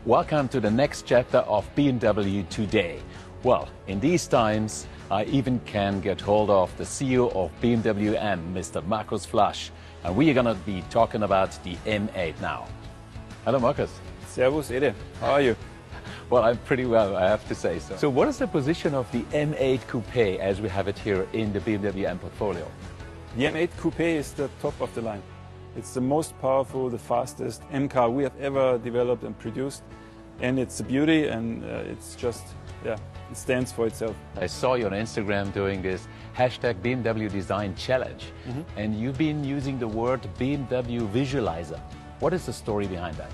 Welcome to the next chapter of BMW Today. Well, in these times, I even can get hold of the CEO of BMW M, Mr. Markus Flasch, and we are going to be talking about the M8 now. Hello, Markus. Servus, Ede. How are you? Well, I'm pretty well, I have to say so. So what is the position of the M8 Coupe as we have it here in the BMW M portfolio? The M8 Coupe is the top of the line. It's the most powerful, the fastest M car we have ever developed and produced. And it's a beauty, and it's just, it stands for itself. I saw you on Instagram doing this hashtag BMW Design Challenge, and you've been using the word BMW Visualizer. What is the story behind that?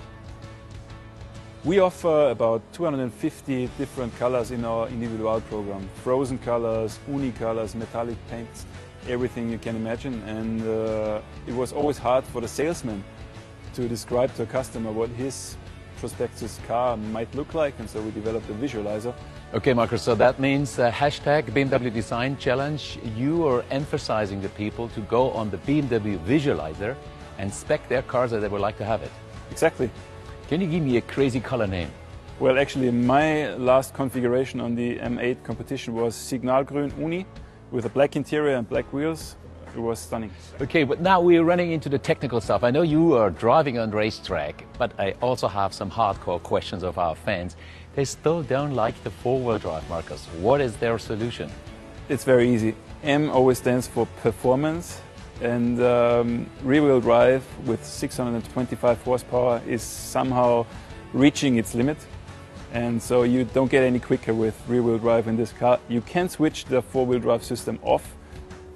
We offer about 250 different colors in our individual program. Frozen colors, uni colors, metallic paints, everything you can imagine. And it was always hard for the salesman to describe to a customer what his prospectus car might look like, and so we developed a visualizer. Okay, Markus, so that means hashtag BMW Design Challenge. You are emphasizing the people to go on the BMW Visualizer and spec their cars as they would like to have it. Exactly. Can you give me a crazy color name? Well, actually, my last configuration on the M8 competition was Signalgrün Uni with a black interior and black wheels. It was stunning. Okay, but now we're running into the technical stuff. I know you are driving on racetrack, but I also have some hardcore questions of our fans. They still don't like the four-wheel drive, Markus. What is their solution? It's very easy. M always stands for performance, and rear-wheel drive with 625 horsepower is somehow reaching its limit. And so you don't get any quicker with rear-wheel drive in this car. You can switch the four-wheel drive system off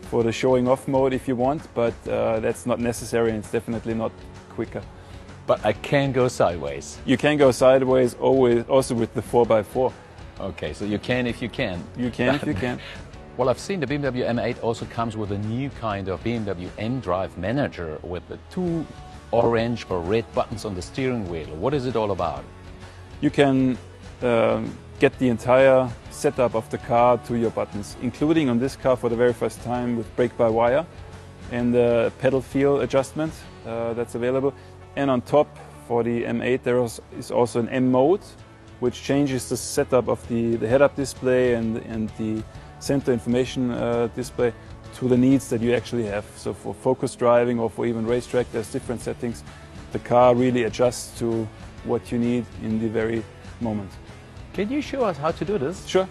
for the showing off mode if you want, but that's not necessary, and it's definitely not quicker. But I can go sideways. You can go sideways always, also with the 4x4. Okay, so you can if you can. You can if you can. Well, I've seen the BMW M8 also comes with a new kind of BMW M-Drive Manager with the two orange or red buttons on the steering wheel. What is it all about? You can get the entire setup of the car to your buttons, including on this car for the very first time with brake-by-wire and the pedal feel adjustment that's available. And on top for the M8 there is also an M mode, which changes the setup of the head-up display and the center information display to the needs that you actually have. So for focus driving or for even racetrack, there's different settings. The car really adjusts to what you need in the very moment. Can you show us how to do this? Sure.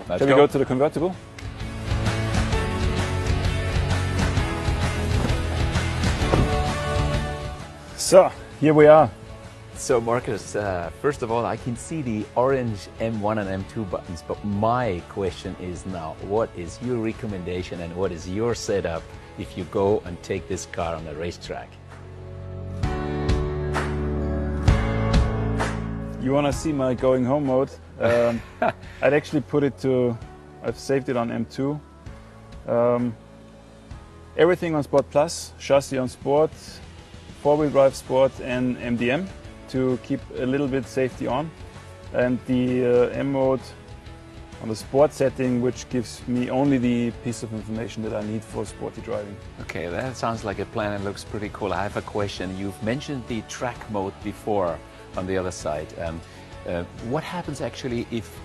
Let's Shall we go to the convertible? So, here we are. So Markus, first of all, I can see the orange M1 and M2 buttons, but my question is now, what is your recommendation and what is your setup if you go and take this car on a racetrack? You want to see my going home mode? I'd actually put it to, I've saved it on M2. Everything on Sport Plus, chassis on Sport, four-wheel drive Sport and MDM to keep a little bit safety on. And the M mode on the Sport setting, which gives me only the piece of information that I need for sporty driving. Okay, that sounds like a plan and looks pretty cool. I have a question. You've mentioned the track mode before on the other side. What happens actually if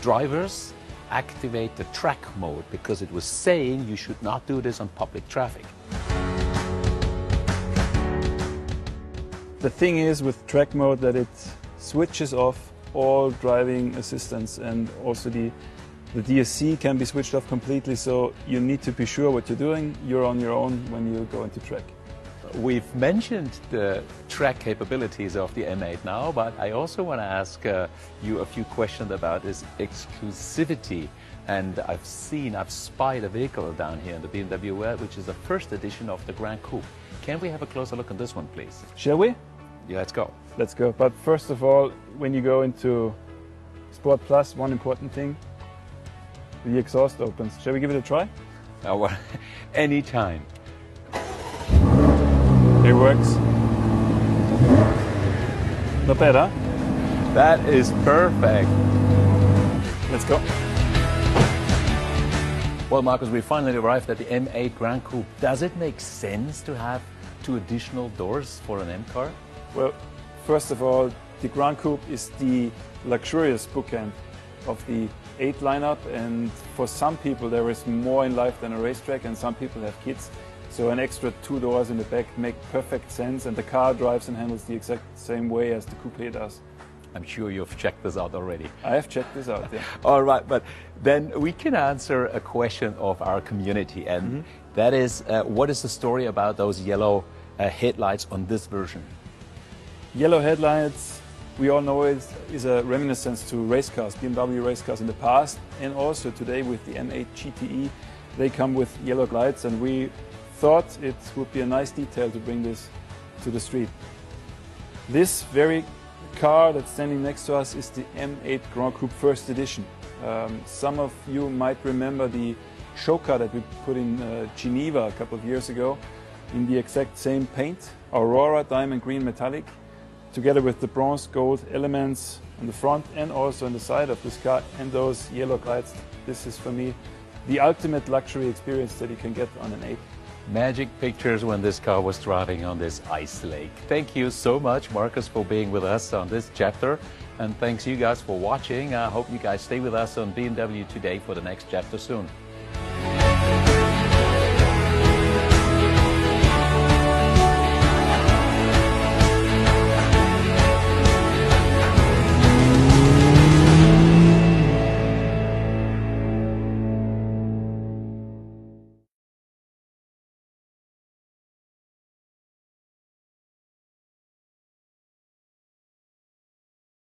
drivers activate the track mode, because it was saying you should not do this on public traffic? The thing is with track mode that it switches off all driving assistance, and also the DSC can be switched off completely, so you need to be sure what you're doing. You're on your own when you go into track. We've mentioned the track capabilities of the M8 now, but I also want to ask you a few questions about its exclusivity. And I've spied a vehicle down here in the BMW, which is the first edition of the Grand Coupe. Can we have a closer look at this one, please? Shall we? Yeah, let's go. Let's go. But first of all, when you go into Sport Plus, one important thing, the exhaust opens. Shall we give it a try? Well, anytime. It works. Not bad, huh? That is perfect. Let's go. Well, Markus, we finally arrived at the M8 Grand Coupe. Does it make sense to have 2 additional doors for an M car? Well, first of all, The Grand Coupe is the luxurious bookend of the 8 lineup, and for some people there is more in life than a racetrack, and some people have kids. So an extra 2 doors in the back make perfect sense, and the car drives and handles the exact same way as the coupe does. I'm sure you've checked this out already. I have checked this out, yeah. All right, but then we can answer a question of our community, and that is, what is the story about those yellow headlights on this version? Yellow headlights, we all know it is a reminiscence to race cars, BMW race cars in the past, and also today with the M8 GTE, they come with yellow lights, and we thought it would be a nice detail to bring this to the street. This very car that's standing next to us is the M8 Grand Coupe First Edition. Some of you might remember the show car that we put in Geneva a couple of years ago in the exact same paint, Aurora Diamond Green Metallic, together with the bronze gold elements on the front and also on the side of this car, and those yellow lights. This is for me the ultimate luxury experience that you can get on an 8. Magic pictures when this car was driving on this ice lake. Thank you so much, Marcus, for being with us on this chapter. And thanks you guys for watching. I hope you guys stay with us on BMW Today for the next chapter soon.